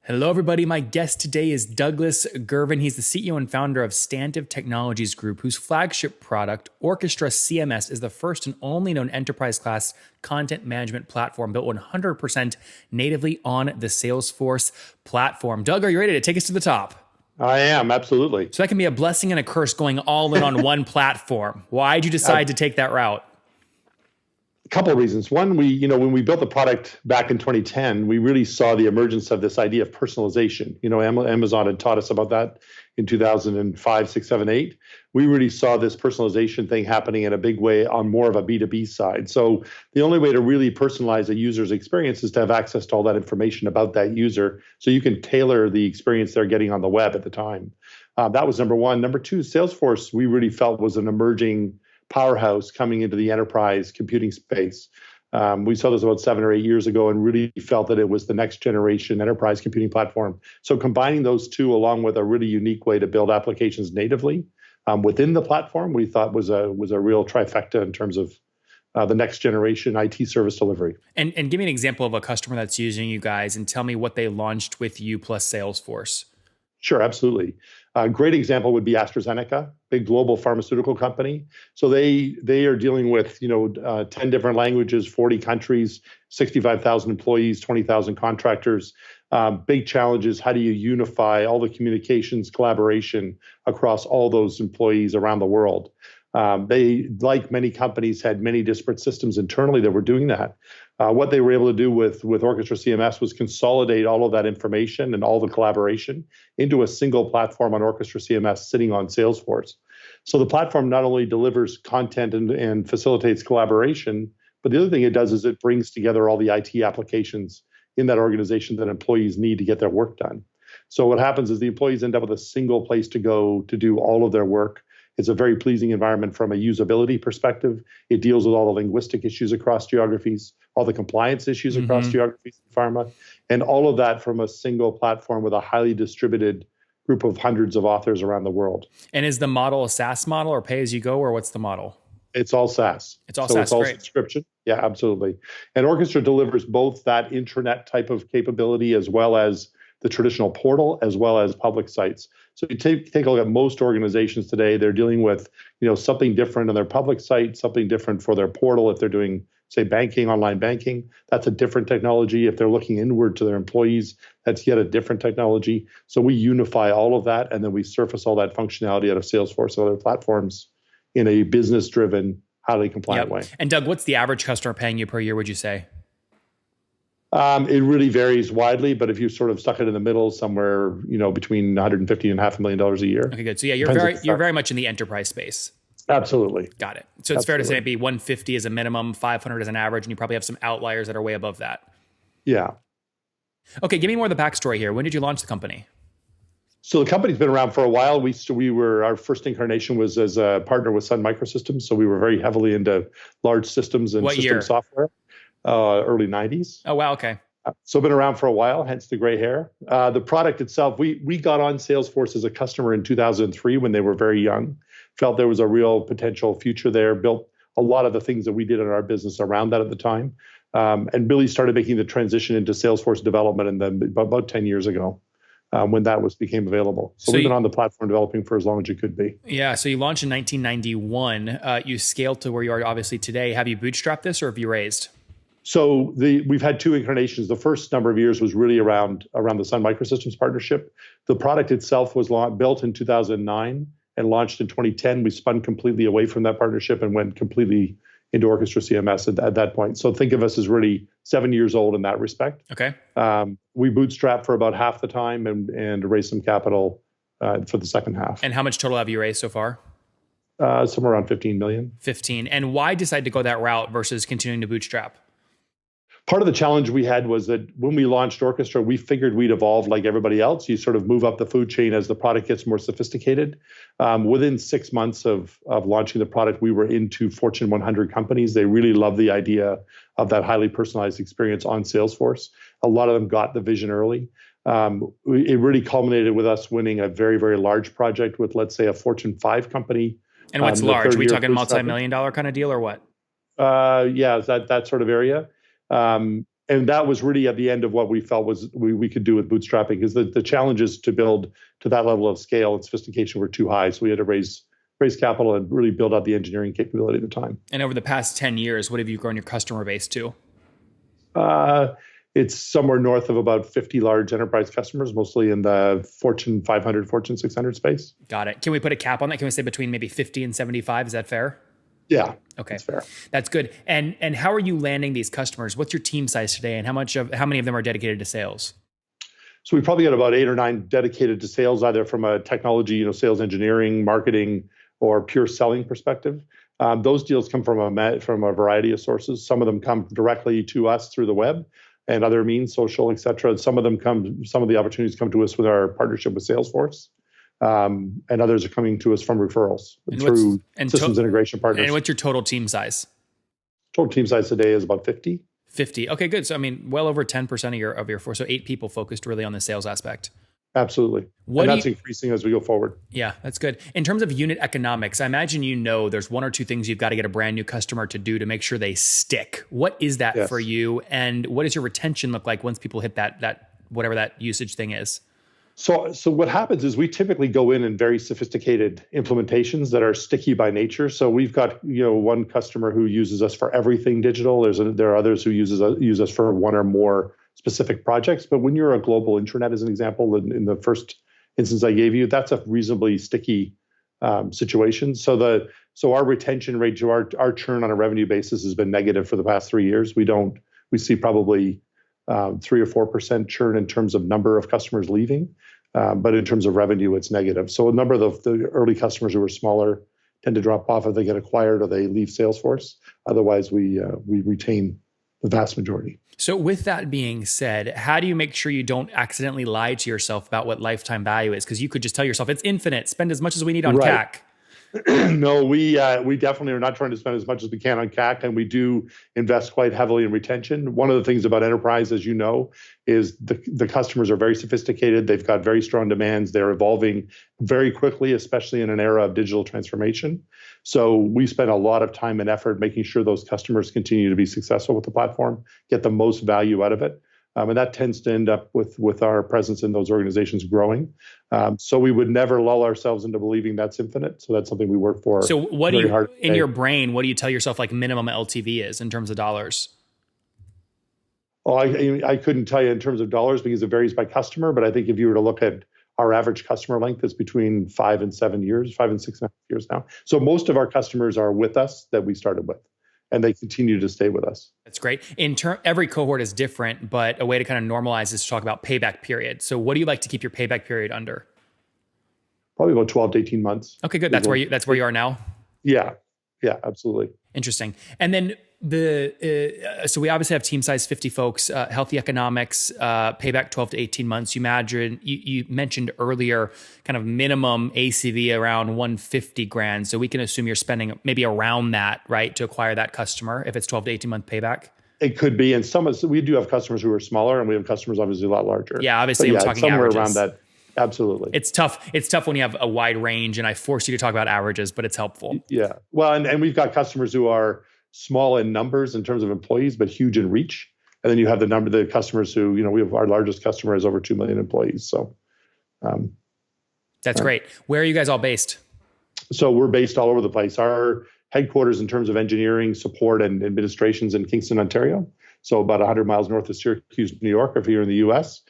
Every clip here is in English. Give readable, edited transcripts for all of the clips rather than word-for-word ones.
Hello, everybody. My guest today is Douglas Girvin. He's the CEO and founder of Stantive Technologies Group, whose flagship product, OrchestraCMS, is the first and only known enterprise-class content management platform built 100% natively on the Salesforce platform. Doug, are you ready to take us to the top? I am, absolutely. So that can be a blessing and a curse going all in on one platform. Why'd you decide to take that route? A couple of reasons. One, when we built the product back in 2010, we really saw the emergence of this idea of personalization. Amazon had taught us about that in 2005, 6, 7, 8. We really saw this personalization thing happening in a big way on more of a B2B side. So the only way to really personalize a user's experience is to have access to all that information about that user so you can tailor the experience they're getting on the web at the time. That was number one. Number two, Salesforce, we really felt was an emerging powerhouse coming into the enterprise computing space. We saw this about 7 or 8 years ago and really felt that it was the next generation enterprise computing platform. So combining those two along with a really unique way to build applications natively within the platform, we thought was a real trifecta in terms of the next generation IT service delivery. And give me an example of a customer that's using you guys and tell me what they launched with you plus Salesforce. Sure, absolutely. A great example would be AstraZeneca, big global pharmaceutical company. So they are dealing with 10 different languages, 40 countries, 65,000 employees, 20,000 contractors. Big challenges. How do you unify all the communications, collaboration across all those employees around the world? They, like many companies, had many disparate systems internally that were doing that. What they were able to do with OrchestraCMS was consolidate all of that information and all the collaboration into a single platform on OrchestraCMS sitting on Salesforce. So the platform not only delivers content and facilitates collaboration, but the other thing it does is it brings together all the IT applications in that organization that employees need to get their work done. So what happens is the employees end up with a single place to go to do all of their work. It's a very pleasing environment from a usability perspective. It deals with all the linguistic issues across geographies, all the compliance issues across geographies in pharma, and all of that from a single platform with a highly distributed group of hundreds of authors around the world. And is the model a SaaS model or pay as you go, or what's the model? It's all SaaS. It's all SaaS, great. Subscription. Yeah, absolutely. And Orchestra delivers both that intranet type of capability as well as the traditional portal, as well as public sites. So you take a look at most organizations today, they're dealing with something different on their public site, something different for their portal. If they're doing, say, banking, online banking, that's a different technology. If they're looking inward to their employees, that's yet a different technology. So we unify all of that, and then we surface all that functionality out of Salesforce and other platforms in a business-driven, highly compliant way. And Doug, what's the average customer paying you per year, would you say? It really varies widely, but if you sort of stuck it in the middle somewhere, between $150 and $500,000 a year. Okay, good. So yeah, you're very much in the enterprise space. Absolutely. Got it. So it's fair to say maybe 150 is a minimum, 500 is an average, and you probably have some outliers that are way above that. Yeah. Okay, give me more of the backstory here. When did you launch the company? So the company's been around for a while. Our first incarnation was as a partner with Sun Microsystems, so we were very heavily into large systems and system software. Early 90s. Oh, wow. Okay. So been around for a while, hence the gray hair. The product itself, we got on Salesforce as a customer in 2003 when they were very young, felt there was a real potential future there, built a lot of the things that we did in our business around that at the time, and really started making the transition into Salesforce development and then about 10 years ago. When that became available. So we've been on the platform developing for as long as you could be. Yeah. So you launched in 1991. You scaled to where you are obviously today. Have you bootstrapped this or have you raised? So we've had two incarnations. The first number of years was really around the Sun Microsystems partnership. The product itself was built in 2009 and launched in 2010. We spun completely away from that partnership and went completely into OrchestraCMS at that point. So think of us as really 7 years old in that respect. Okay. We bootstrapped for about half the time and raised some capital for the second half. And how much total have you raised so far? Somewhere around 15 million. 15. And why decide to go that route versus continuing to bootstrap? Part of the challenge we had was that when we launched Orchestra, we figured we'd evolve like everybody else. You sort of move up the food chain as the product gets more sophisticated. Within 6 months of launching the product, we were into Fortune 100 companies. They really loved the idea of that highly personalized experience on Salesforce. A lot of them got the vision early. It really culminated with us winning a very, very large project with, let's say, a Fortune 5 company. And what's large? Are we talking multi-million dollar kind of deal or what? Yeah, that sort of area. And that was really at the end of what we felt was we could do with bootstrapping, because the challenges to build to that level of scale and sophistication were too high. So we had to raise capital and really build out the engineering capability at the time. And over the past 10 years, what have you grown your customer base to? It's somewhere north of about 50 large enterprise customers, mostly in the Fortune 500, Fortune 600 space. Got it. Can we put a cap on that? Can we say between maybe 50 and 75? Is that fair? Yeah. Okay. That's fair. That's good. And how are you landing these customers? What's your team size today, and how many of them are dedicated to sales? So we probably got about 8 or 9 dedicated to sales, either from a technology, sales engineering, marketing, or pure selling perspective. Those deals come from a variety of sources. Some of them come directly to us through the web and other means, social, et cetera. Some of the opportunities come to us with our partnership with Salesforce. And others are coming to us from referrals through systems integration partners. And what's your total team size? Total team size today is about 50. 50. Okay, good. So I mean, well over 10% of your force. So 8 people focused really on the sales aspect. Absolutely. And that's increasing as we go forward. Yeah, that's good. In terms of unit economics, I imagine there's 1 or 2 things you've got to get a brand new customer to do to make sure they stick. What is that for you? And what does your retention look like once people hit that whatever that usage thing is? So what happens is we typically go in very sophisticated implementations that are sticky by nature. So we've got one customer who uses us for everything digital. There are others who use us for 1 or more specific projects. But when you're a global intranet, as an example, in the first instance I gave you, that's a reasonably sticky situation. So our retention rate to our churn on a revenue basis has been negative for the past 3 years. We see probably 3 or 4% churn in terms of number of customers leaving, but in terms of revenue, it's negative. So a number of the early customers who are smaller tend to drop off if they get acquired or they leave Salesforce. Otherwise, we retain the vast majority. So with that being said, how do you make sure you don't accidentally lie to yourself about what lifetime value is? Because you could just tell yourself it's infinite, spend as much as we need on CAC. No, we definitely are not trying to spend as much as we can on CAC, and we do invest quite heavily in retention. One of the things about enterprise, as you know, is the customers are very sophisticated. They've got very strong demands. They're evolving very quickly, especially in an era of digital transformation. So we spend a lot of time and effort making sure those customers continue to be successful with the platform, get the most value out of it. And that tends to end up with our presence in those organizations growing. So we would never lull ourselves into believing that's infinite. So that's something we work for. So what do you, in your brain, what do you tell yourself like minimum LTV is in terms of dollars? Oh, I couldn't tell you in terms of dollars because it varies by customer. But I think if you were to look at our average customer length, it's between 5 and 7 years, 5 and 6.5 years now. So most of our customers are with us that we started with, and they continue to stay with us. That's great. Every cohort is different, but a way to kind of normalize is to talk about payback period. So what do you like to keep your payback period under? Probably about 12 to 18 months. Okay, good. That's where you are now? Yeah, absolutely. Interesting. And then so we obviously have team size 50 folks, healthy economics, payback 12 to 18 months. You mentioned earlier kind of minimum ACV around 150 grand. So we can assume you're spending maybe around that, right, to acquire that customer if it's 12 to 18 month payback. It could be. And we do have customers who are smaller, and we have customers obviously a lot larger. Yeah, obviously I'm talking somewhere averages. Around that. Absolutely. It's tough. It's tough when you have a wide range, and I force you to talk about averages, but it's helpful. Yeah. Well, and we've got customers who are small in numbers in terms of employees, but huge in reach. And then you have the customers who, we have our largest customer is over 2 million employees. So that's great. Where are you guys all based? So we're based all over the place. Our headquarters in terms of engineering, support, and administration's in Kingston, Ontario. So about 100 miles north of Syracuse, New York, if you're in the US.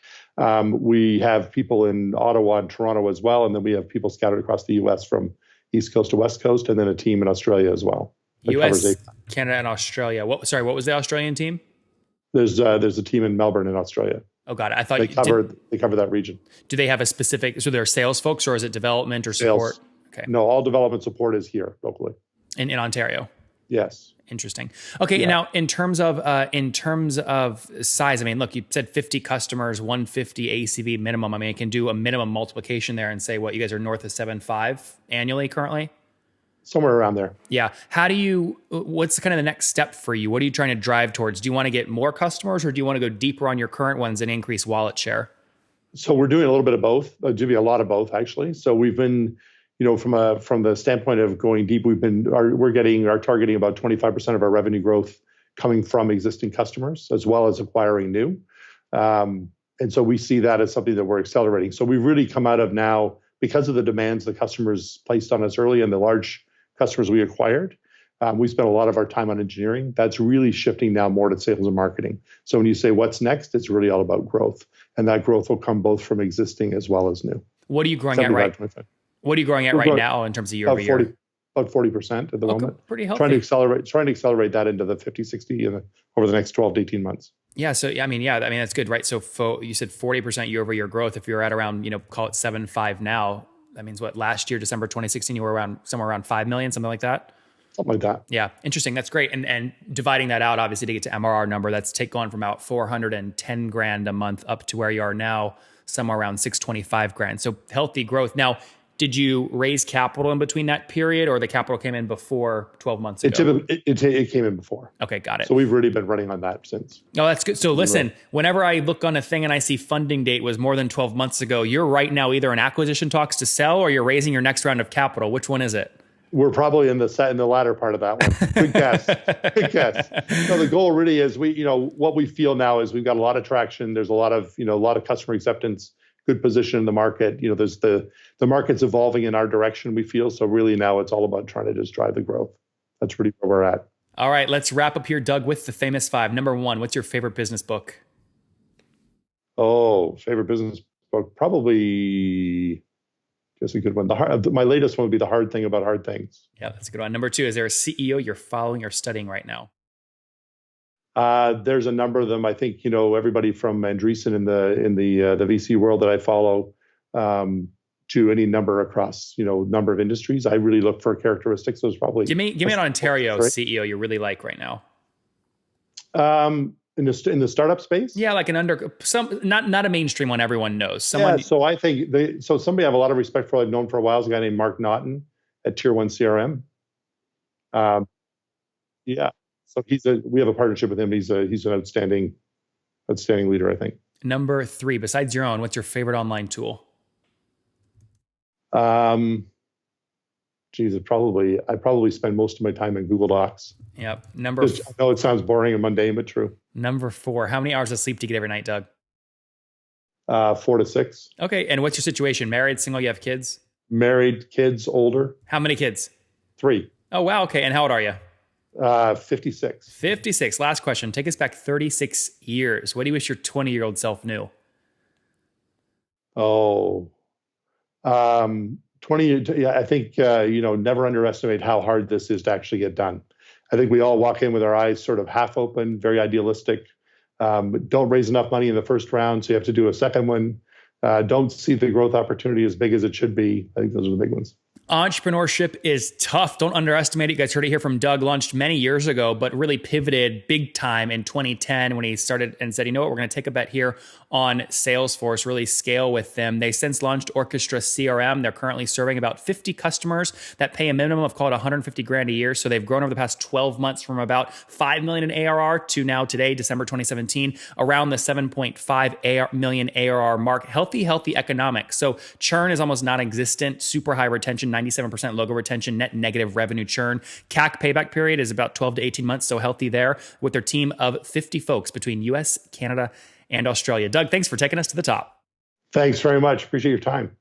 We have people in Ottawa and Toronto as well. And then we have people scattered across the US from East Coast to West Coast, and then a team in Australia as well. US, Canada, and Australia. What was the Australian team? There's a team in Melbourne in Australia. Oh, got it. I thought they cover that region. Do they have a specific? So they're sales folks, or is it development or support? Sales. Okay. No, all development support is here locally. In Ontario. Yes. Interesting. Okay. Yeah. Now, in terms of size, I mean, look, you said 50 customers, 150 ACV minimum. I mean, I can do a minimum multiplication there and say what you guys are north of 7.5 annually currently. Somewhere around there. Yeah. What's kind of the next step for you? What are you trying to drive towards? Do you want to get more customers, or do you want to go deeper on your current ones and increase wallet share? So we're doing a little bit of both, a lot of both actually. So we've been, from the standpoint of going deep, we're targeting about 25% of our revenue growth coming from existing customers as well as acquiring new. And so we see that as something that we're accelerating. So we've really come out of now, because of the demands the customers placed on us early and the large customers we acquired, we spent a lot of our time on engineering. That's really shifting now more to sales and marketing. So when you say what's next, it's really all about growth. And that growth will come both from existing as well as new. What are you growing at What are you growing at right now in terms of year over year? About 40% at the moment. Pretty healthy. Trying to accelerate that into the 50, 60 over the next 12 to 18 months. Yeah. So, that's good, right? So you said 40% year over year growth. If you're at around, call it 7.5 now, that means what, last year, December 2016, you were somewhere around 5 million, something like that? Something like that. Yeah. Interesting. That's great. And dividing that out, obviously to get to MRR number, that's gone from about 410 grand a month up to where you are now, somewhere around 625 grand. So healthy growth. Now, did you raise capital in between that period, or the capital came in before 12 months ago? It came in before. Okay, got it. So we've really been running on that since. Oh, that's good. So listen, whenever I look on a thing and I see funding date was more than 12 months ago, you're right now either in acquisition talks to sell or you're raising your next round of capital. Which one is it? We're probably in the latter part of that one. Good guess. Good guess. So the goal really is what we feel now is we've got a lot of traction. There's a lot of customer acceptance, good position in the market. There's the market's evolving in our direction, we feel. So really now it's all about trying to just drive the growth. That's really where we're at. All right, let's wrap up here, Doug, with the famous 5. Number 1, what's your favorite business book? Oh, favorite business book? Probably just a good one. My latest one would be The Hard Thing About Hard Things. Yeah, that's a good one. Number 2, is there a CEO you're following or studying right now? There's a number of them. I think everybody from Andreessen in the VC world that I follow, to any number across number of industries. I really look for characteristics. Those probably give me an Ontario CEO you really like right now. In the startup space. Yeah, like not a mainstream one everyone knows. Yeah, so I think somebody I have a lot of respect for. I've known for a while is a guy named Mark Naughton at Tier 1 CRM. Yeah. So we have a partnership with him. He's an outstanding leader, I think. Number 3, besides your own, what's your favorite online tool? I probably spend most of my time in Google Docs. Yep. I know it sounds boring and mundane, but true. Number 4, how many hours of sleep do you get every night, Doug? 4 to 6. Okay. And what's your situation? Married, single, you have kids? Married, kids, older. How many kids? 3. Oh, wow. Okay. And how old are you? 56. 56. Last question. Take us back 36 years. What do you wish your 20-year-old self knew? Oh, 20. Yeah, I think never underestimate how hard this is to actually get done. I think we all walk in with our eyes sort of half open, very idealistic. Don't raise enough money in the first round, so you have to do a second one. Don't see the growth opportunity as big as it should be. I think those are the big ones. Entrepreneurship is tough. Don't underestimate it. You guys heard it here from Doug, launched many years ago, but really pivoted big time in 2010 when he started and said, you know what, we're going to take a bet here on Salesforce, really scale with them. They since launched OrchestraCRM. They're currently serving about 50 customers that pay a minimum of, call it 150 grand a year. So they've grown over the past 12 months from about 5 million in ARR to now today, December 2017, around the 7.5 million ARR mark. Healthy economics. So churn is almost non-existent, super high retention, 97% logo retention, net negative revenue churn. CAC payback period is about 12 to 18 months, so healthy there with their team of 50 folks between US, Canada, and Australia. Doug, thanks for taking us to the top. Thanks very much. Appreciate your time.